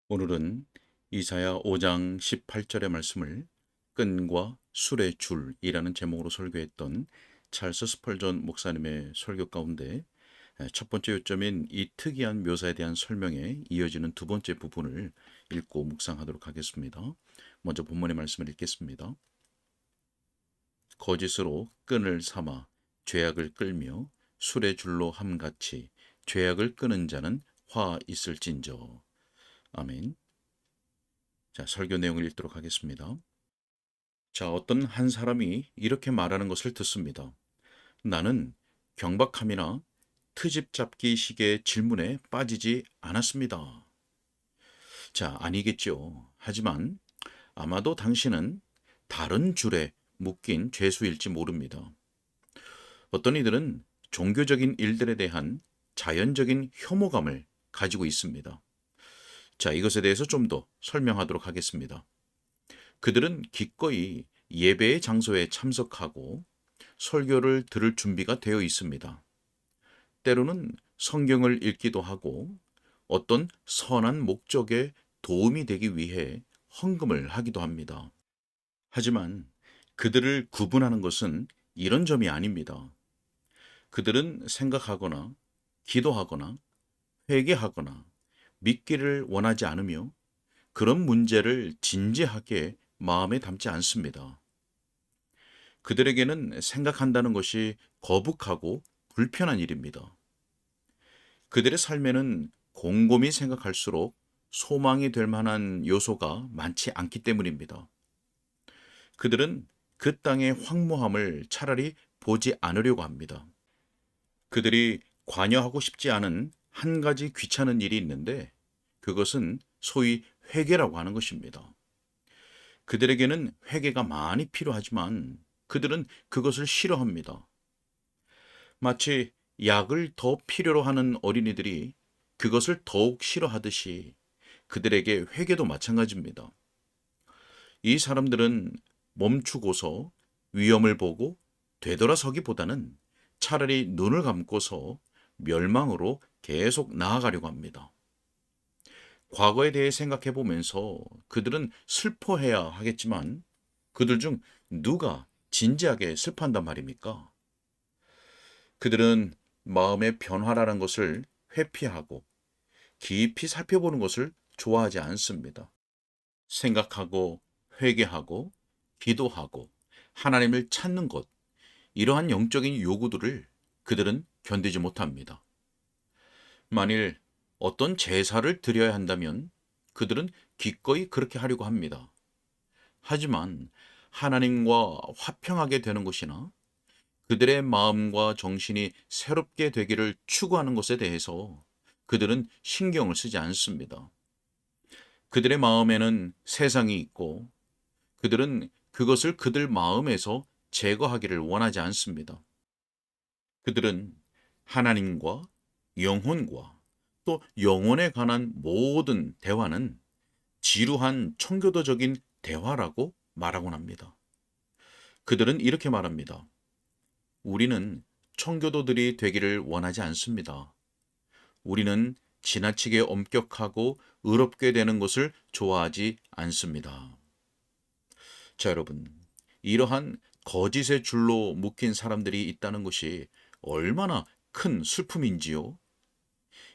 오늘은 이사야 5장 18절의 말씀을 끈과 술의 줄이라는 제목으로 설교했던 찰스 스펄전 목사님의 설교 가운데 첫 번째 요점인 이 특이한 묘사에 대한 설명에 이어지는 두 번째 부분을 읽고 묵상하도록 하겠습니다. 먼저 본문의 말씀을 읽겠습니다. 거짓으로 끈을 삼아 죄악을 끌며 술의 줄로 함같이 죄악을 끄는 자는 화 있을진저. 아멘. 자, 설교 내용을 읽도록 하겠습니다. 자, 어떤 한 사람이 이렇게 말하는 것을 듣습니다. 나는 경박함이나 트집 잡기 식의 질문에 빠지지 않았습니다. 자, 아니겠죠. 하지만 아마도 당신은 다른 줄에 묶인 죄수일지 모릅니다. 어떤 이들은 종교적인 일들에 대한 자연적인 혐오감을 가지고 있습니다. 자, 이것에 대해서 좀 더 설명하도록 하겠습니다. 그들은 기꺼이 예배의 장소에 참석하고 설교를 들을 준비가 되어 있습니다. 때로는 성경을 읽기도 하고 어떤 선한 목적에 도움이 되기 위해 헌금을 하기도 합니다. 하지만 그들을 구분하는 것은 이런 점이 아닙니다. 그들은 생각하거나 기도하거나 회개하거나 믿기를 원하지 않으며 그런 문제를 진지하게 마음에 담지 않습니다. 그들에게는 생각한다는 것이 거북하고 불편한 일입니다. 그들의 삶에는 곰곰이 생각할수록 소망이 될 만한 요소가 많지 않기 때문입니다. 그들은 그 땅의 황무함을 차라리 보지 않으려고 합니다. 그들이 관여하고 싶지 않은 한 가지 귀찮은 일이 있는데 그것은 소위 회개라고 하는 것입니다. 그들에게는 회개가 많이 필요하지만 그들은 그것을 싫어합니다. 마치 약을 더 필요로 하는 어린이들이 그것을 더욱 싫어하듯이 그들에게 회개도 마찬가지입니다. 이 사람들은 멈추고서 위험을 보고 되돌아서기보다는 차라리 눈을 감고서 멸망으로 계속 나아가려고 합니다. 과거에 대해 생각해 보면서 그들은 슬퍼해야 하겠지만 그들 중 누가 진지하게 슬퍼한단 말입니까? 그들은 마음의 변화라는 것을 회피하고 깊이 살펴보는 것을 좋아하지 않습니다. 생각하고 회개하고 기도하고 하나님을 찾는 것, 이러한 영적인 요구들을 그들은 견디지 못합니다. 만일 어떤 제사를 드려야 한다면 그들은 기꺼이 그렇게 하려고 합니다. 하지만 하나님과 화평하게 되는 것이나 그들의 마음과 정신이 새롭게 되기를 추구하는 것에 대해서 그들은 신경을 쓰지 않습니다. 그들의 마음에는 세상이 있고 그들은 그것을 그들 마음에서 제거하기를 원하지 않습니다. 그들은 하나님과 영혼과 또 영혼에 관한 모든 대화는 지루한 청교도적인 대화라고 말하곤 합니다. 그들은 이렇게 말합니다. 우리는 청교도들이 되기를 원하지 않습니다. 우리는 지나치게 엄격하고 의롭게 되는 것을 좋아하지 않습니다. 자, 여러분, 이러한 거짓의 줄로 묶인 사람들이 있다는 것이 얼마나 큰 슬픔인지요.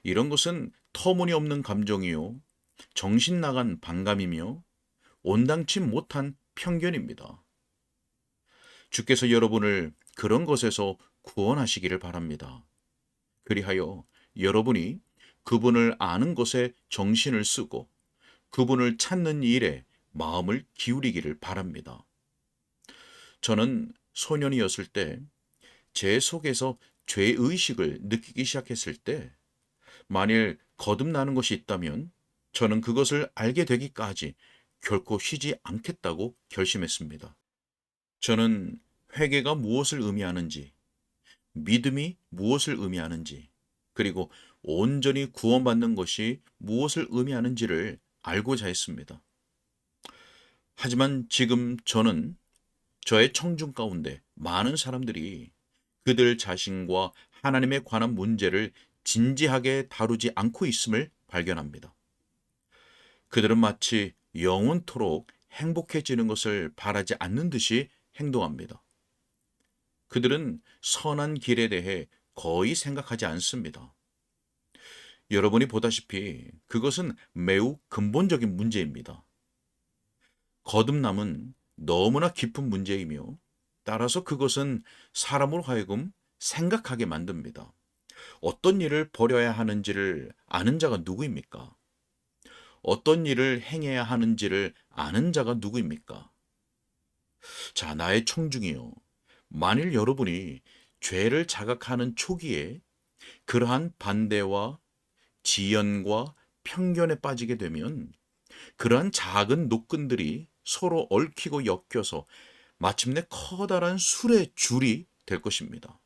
이런 것은 터무니없는 감정이요, 정신 나간 반감이며 온당치 못한 편견입니다. 주께서 여러분을 그런 것에서 구원하시기를 바랍니다. 그리하여 여러분이 그분을 아는 것에 정신을 쓰고 그분을 찾는 일에 마음을 기울이기를 바랍니다. 저는 소년이었을 때 제 속에서 죄의식을 느끼기 시작했을 때 만일 거듭나는 것이 있다면 저는 그것을 알게 되기까지 결코 쉬지 않겠다고 결심했습니다. 저는 회개가 무엇을 의미하는지, 믿음이 무엇을 의미하는지, 그리고 온전히 구원받는 것이 무엇을 의미하는지를 알고자 했습니다. 하지만 지금 저는 저의 청중 가운데 많은 사람들이 그들 자신과 하나님에 관한 문제를 진지하게 다루지 않고 있음을 발견합니다. 그들은 마치 영원토록 행복해지는 것을 바라지 않는 듯이 행동합니다. 그들은 선한 길에 대해 거의 생각하지 않습니다. 여러분이 보다시피 그것은 매우 근본적인 문제입니다. 거듭남은 너무나 깊은 문제이며 따라서 그것은 사람으로 하여금 생각하게 만듭니다. 어떤 일을 버려야 하는지를 아는 자가 누구입니까? 어떤 일을 행해야 하는지를 아는 자가 누구입니까? 자, 나의 청중이요. 만일 여러분이 죄를 자각하는 초기에 그러한 반대와 지연과 편견에 빠지게 되면 그러한 작은 노끈들이 서로 얽히고 엮여서 마침내 커다란 술의 줄이 될 것입니다.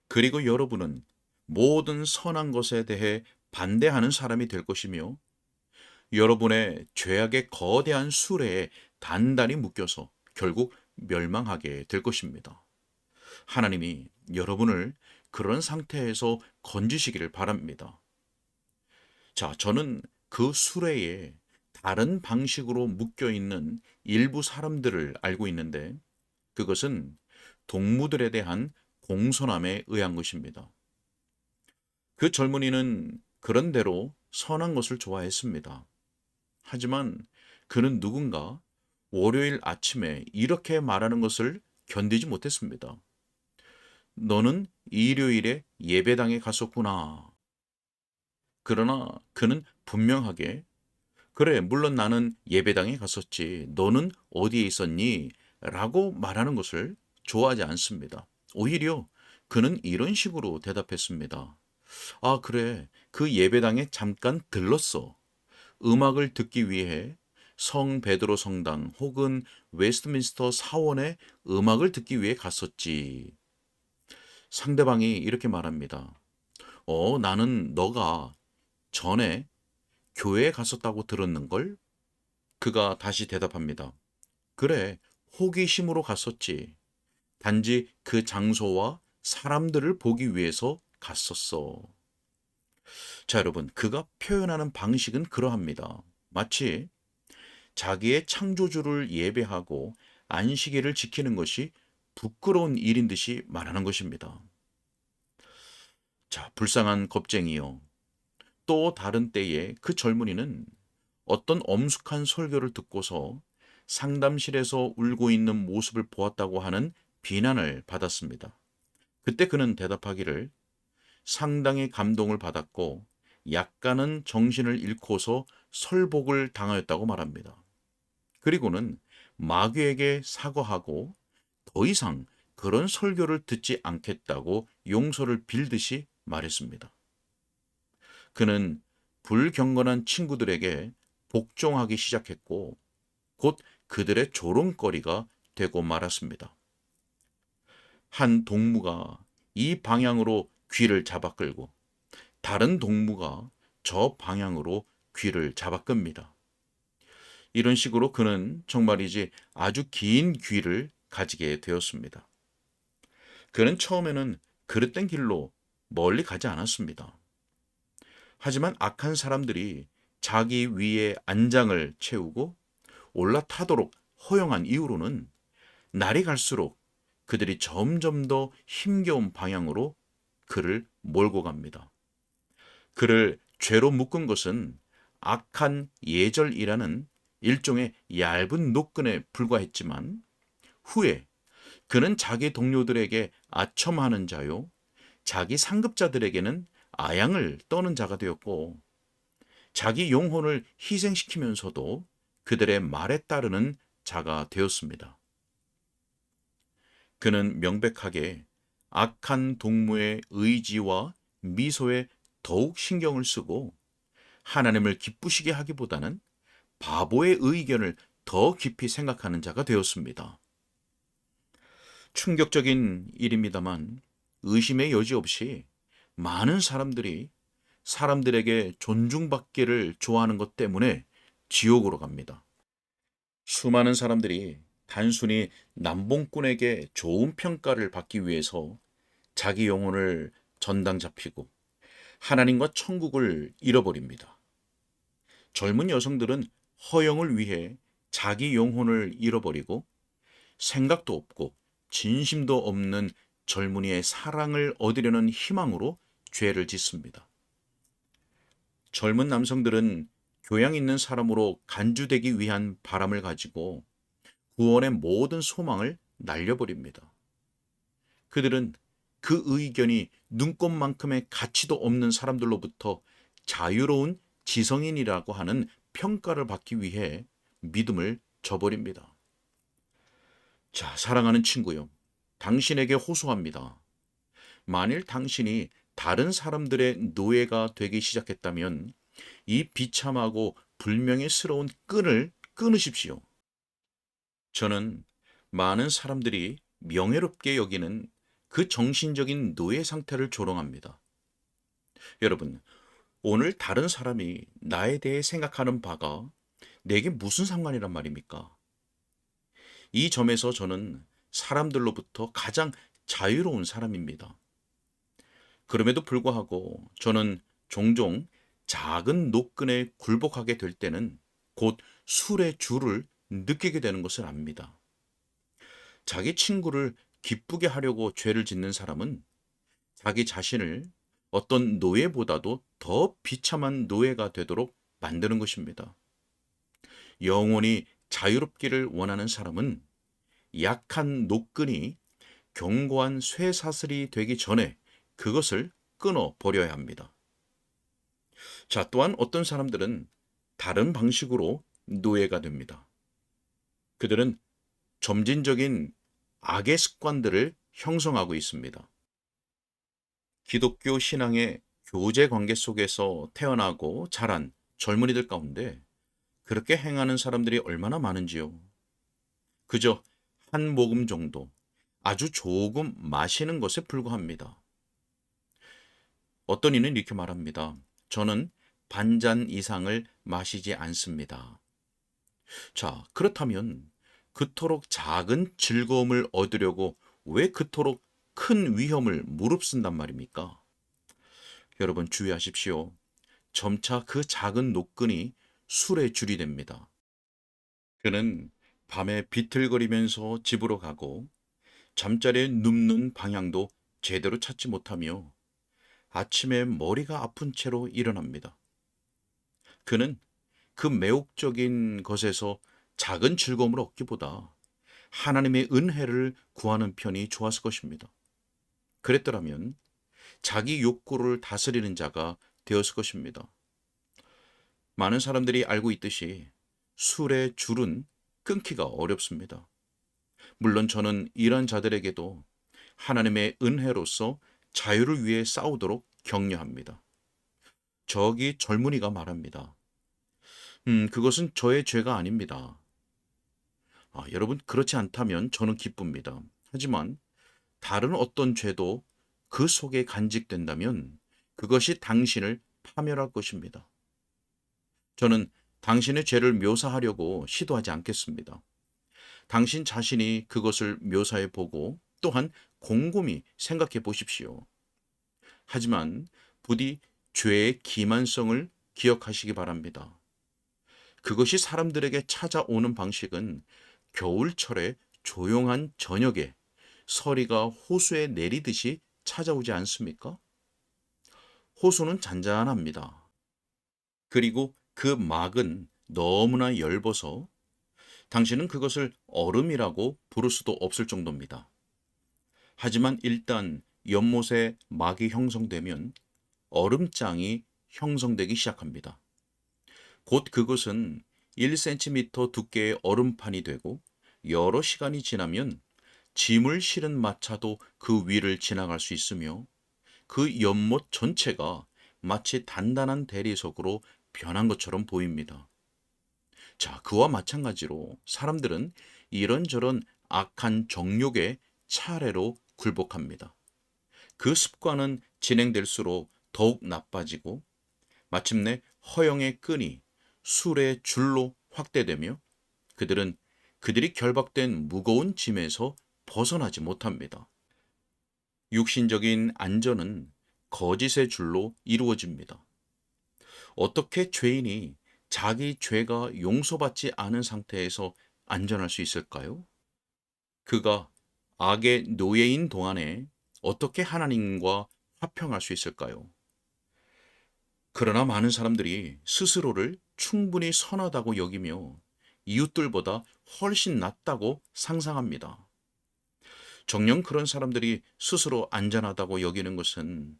그리고 여러분은 모든 선한 것에 대해 반대하는 사람이 될 것이며 여러분의 죄악의 거대한 수레에 단단히 묶여서 결국 멸망하게 될 것입니다. 하나님이 여러분을 그런 상태에서 건지시기를 바랍니다. 자, 저는 그 수레에 다른 방식으로 묶여 있는 일부 사람들을 알고 있는데 그것은 동무들에 대한 공손함에 의한 것입니다. 그 젊은이는 그런대로 선한 것을 좋아했습니다. 하지만 그는 누군가 월요일 아침에 이렇게 말하는 것을 견디지 못했습니다. 너는 일요일에 예배당에 갔었구나. 그러나 그는 분명하게 그래, 물론 나는 예배당에 갔었지. 너는 어디에 있었니? 라고 말하는 것을 좋아하지 않습니다. 오히려 그는 이런 식으로 대답했습니다. 아, 그래. 그 예배당에 잠깐 들렀어. 음악을 듣기 위해 성 베드로 성당 혹은 웨스트민스터 사원에 음악을 듣기 위해 갔었지. 상대방이 이렇게 말합니다. 나는 너가 전에 교회에 갔었다고 들었는걸? 그가 다시 대답합니다. 그래, 호기심으로 갔었지. 단지 그 장소와 사람들을 보기 위해서 갔었어. 자, 여러분, 그가 표현하는 방식은 그러합니다. 마치 자기의 창조주를 예배하고 안식일을 지키는 것이 부끄러운 일인 듯이 말하는 것입니다. 자, 불쌍한 겁쟁이요. 또 다른 때에 그 젊은이는 어떤 엄숙한 설교를 듣고서 상담실에서 울고 있는 모습을 보았다고 하는 비난을 받았습니다. 그때 그는 대답하기를 상당히 감동을 받았고 약간은 정신을 잃고서 설복을 당하였다고 말합니다. 그리고는 마귀에게 사과하고 더 이상 그런 설교를 듣지 않겠다고 용서를 빌듯이 말했습니다. 그는 불경건한 친구들에게 복종하기 시작했고 곧 그들의 조롱거리가 되고 말았습니다. 한 동무가 이 방향으로 귀를 잡아 끌고 다른 동무가 저 방향으로 귀를 잡아 끕니다. 이런 식으로 그는 정말이지 아주 긴 귀를 가지게 되었습니다. 그는 처음에는 그릇된 길로 멀리 가지 않았습니다. 하지만 악한 사람들이 자기 위에 안장을 채우고 올라타도록 허용한 이후로는 날이 갈수록 그들이 점점 더 힘겨운 방향으로 그를 몰고 갑니다. 그를 죄로 묶은 것은 악한 예절이라는 일종의 얇은 노끈에 불과했지만 후에 그는 자기 동료들에게 아첨하는 자요, 자기 상급자들에게는 아양을 떠는 자가 되었고 자기 영혼을 희생시키면서도 그들의 말에 따르는 자가 되었습니다. 그는 명백하게 악한 동무의 의지와 미소에 더욱 신경을 쓰고 하나님을 기쁘시게 하기보다는 바보의 의견을 더 깊이 생각하는 자가 되었습니다. 충격적인 일입니다만 의심의 여지 없이 많은 사람들이 사람들에게 존중받기를 좋아하는 것 때문에 지옥으로 갑니다. 수많은 사람들이 단순히 남봉꾼에게 좋은 평가를 받기 위해서 자기 영혼을 전당 잡히고 하나님과 천국을 잃어버립니다. 젊은 여성들은 허영을 위해 자기 영혼을 잃어버리고 생각도 없고 진심도 없는 젊은이의 사랑을 얻으려는 희망으로 죄를 짓습니다. 젊은 남성들은 교양 있는 사람으로 간주되기 위한 바람을 가지고 구원의 모든 소망을 날려버립니다. 그들은 그 의견이 눈꼽만큼의 가치도 없는 사람들로부터 자유로운 지성인이라고 하는 평가를 받기 위해 믿음을 저버립니다. 자, 사랑하는 친구요. 당신에게 호소합니다. 만일 당신이 다른 사람들의 노예가 되기 시작했다면 이 비참하고 불명예스러운 끈을 끊으십시오. 저는 많은 사람들이 명예롭게 여기는 그 정신적인 노예 상태를 조롱합니다. 여러분, 오늘 다른 사람이 나에 대해 생각하는 바가 내게 무슨 상관이란 말입니까? 이 점에서 저는 사람들로부터 가장 자유로운 사람입니다. 그럼에도 불구하고 저는 종종 작은 노끈에 굴복하게 될 때는 곧 술의 줄을 느끼게 되는 것을 압니다. 자기 친구를 기쁘게 하려고 죄를 짓는 사람은 자기 자신을 어떤 노예보다도 더 비참한 노예가 되도록 만드는 것입니다. 영원히 자유롭기를 원하는 사람은 약한 노끈이 견고한 쇠사슬이 되기 전에 그것을 끊어 버려야 합니다. 자, 또한 어떤 사람들은 다른 방식으로 노예가 됩니다. 그들은 점진적인 악의 습관들을 형성하고 있습니다. 기독교 신앙의 교제 관계 속에서 태어나고 자란 젊은이들 가운데 그렇게 행하는 사람들이 얼마나 많은지요. 그저 한 모금 정도, 아주 조금 마시는 것에 불과합니다. 어떤 이는 이렇게 말합니다. 저는 반잔 이상을 마시지 않습니다. 자, 그렇다면 그토록 작은 즐거움을 얻으려고 왜 그토록 큰 위험을 무릅쓴단 말입니까? 여러분 주의하십시오. 점차 그 작은 노끈이 술의 줄이 됩니다. 그는 밤에 비틀거리면서 집으로 가고 잠자리에 눕는 방향도 제대로 찾지 못하며 아침에 머리가 아픈 채로 일어납니다. 그는 그 매혹적인 것에서 작은 즐거움을 얻기보다 하나님의 은혜를 구하는 편이 좋았을 것입니다. 그랬더라면 자기 욕구를 다스리는 자가 되었을 것입니다. 많은 사람들이 알고 있듯이 술의 줄은 끊기가 어렵습니다. 물론 저는 이런 자들에게도 하나님의 은혜로서 자유를 위해 싸우도록 격려합니다. 저기 젊은이가 말합니다. 그것은 저의 죄가 아닙니다. 여러분, 그렇지 않다면 저는 기쁩니다. 하지만 다른 어떤 죄도 그 속에 간직된다면 그것이 당신을 파멸할 것입니다. 저는 당신의 죄를 묘사하려고 시도하지 않겠습니다. 당신 자신이 그것을 묘사해 보고 또한 곰곰이 생각해 보십시오. 하지만 부디 죄의 기만성을 기억하시기 바랍니다. 그것이 사람들에게 찾아오는 방식은 겨울철의 조용한 저녁에 서리가 호수에 내리듯이 찾아오지 않습니까? 호수는 잔잔합니다. 그리고 그 막은 너무나 엷어서 당신은 그것을 얼음이라고 부를 수도 없을 정도입니다. 하지만 일단 연못에 막이 형성되면 얼음장이 형성되기 시작합니다. 곧 그것은 1cm 두께의 얼음판이 되고 여러 시간이 지나면 짐을 실은 마차도 그 위를 지나갈 수 있으며 그 연못 전체가 마치 단단한 대리석으로 변한 것처럼 보입니다. 자, 그와 마찬가지로 사람들은 이런저런 악한 정욕의 차례로 굴복합니다. 그 습관은 진행될수록 더욱 나빠지고 마침내 허영의 끈이 술의 줄로 확대되며 그들은 그들이 결박된 무거운 짐에서 벗어나지 못합니다. 육신적인 안전은 거짓의 줄로 이루어집니다. 어떻게 죄인이 자기 죄가 용서받지 않은 상태에서 안전할 수 있을까요? 그가 악의 노예인 동안에 어떻게 하나님과 화평할 수 있을까요? 그러나 많은 사람들이 스스로를 충분히 선하다고 여기며 이웃들보다 훨씬 낫다고 상상합니다. 정녕 그런 사람들이 스스로 안전하다고 여기는 것은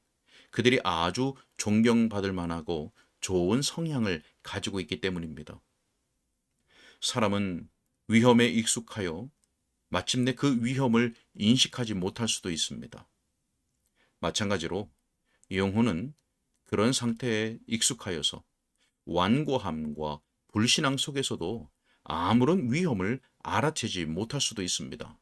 그들이 아주 존경받을 만하고 좋은 성향을 가지고 있기 때문입니다. 사람은 위험에 익숙하여 마침내 그 위험을 인식하지 못할 수도 있습니다. 마찬가지로 영혼은 그런 상태에 익숙하여서 완고함과 불신앙 속에서도 아무런 위험을 알아채지 못할 수도 있습니다.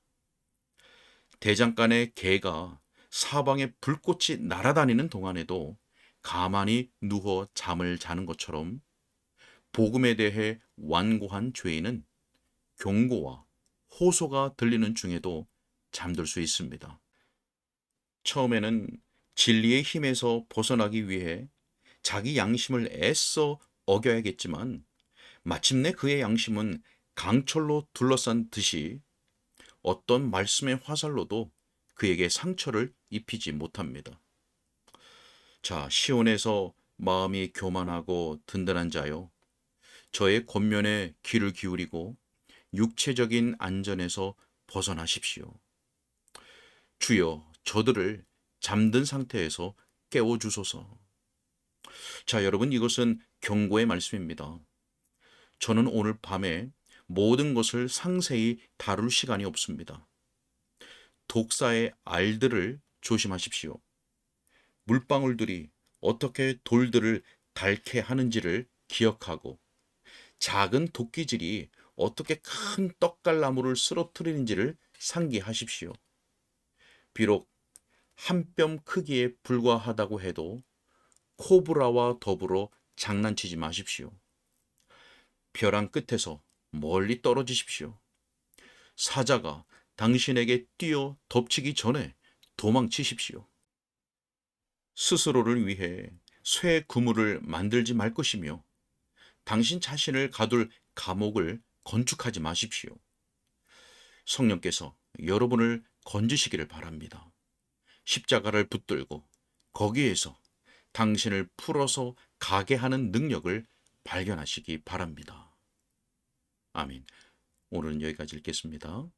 대장간의 개가 사방에 불꽃이 날아다니는 동안에도 가만히 누워 잠을 자는 것처럼 복음에 대해 완고한 죄인은 경고와 호소가 들리는 중에도 잠들 수 있습니다. 처음에는 진리의 힘에서 벗어나기 위해 자기 양심을 애써 어겨야겠지만 마침내 그의 양심은 강철로 둘러싼 듯이 어떤 말씀의 화살로도 그에게 상처를 입히지 못합니다. 자, 시온에서 마음이 교만하고 든든한 자여, 저의 권면에 귀를 기울이고 육체적인 안전에서 벗어나십시오. 주여, 저들을 잠든 상태에서 깨워주소서. 자, 여러분, 이것은 경고의 말씀입니다. 저는 오늘 밤에 모든 것을 상세히 다룰 시간이 없습니다. 독사의 알들을 조심하십시오. 물방울들이 어떻게 돌들을 닳게 하는지를 기억하고 작은 도끼질이 어떻게 큰 떡갈나무를 쓰러뜨리는지를 상기하십시오. 비록 한 뼘 크기에 불과하다고 해도 코브라와 더불어 장난치지 마십시오. 벼랑 끝에서 멀리 떨어지십시오. 사자가 당신에게 뛰어 덮치기 전에 도망치십시오. 스스로를 위해 쇠 그물을 만들지 말 것이며 당신 자신을 가둘 감옥을 건축하지 마십시오. 성령께서 여러분을 건지시기를 바랍니다. 십자가를 붙들고 거기에서 당신을 풀어서 가게 하는 능력을 발견하시기 바랍니다. 아멘. 오늘은 여기까지 읽겠습니다.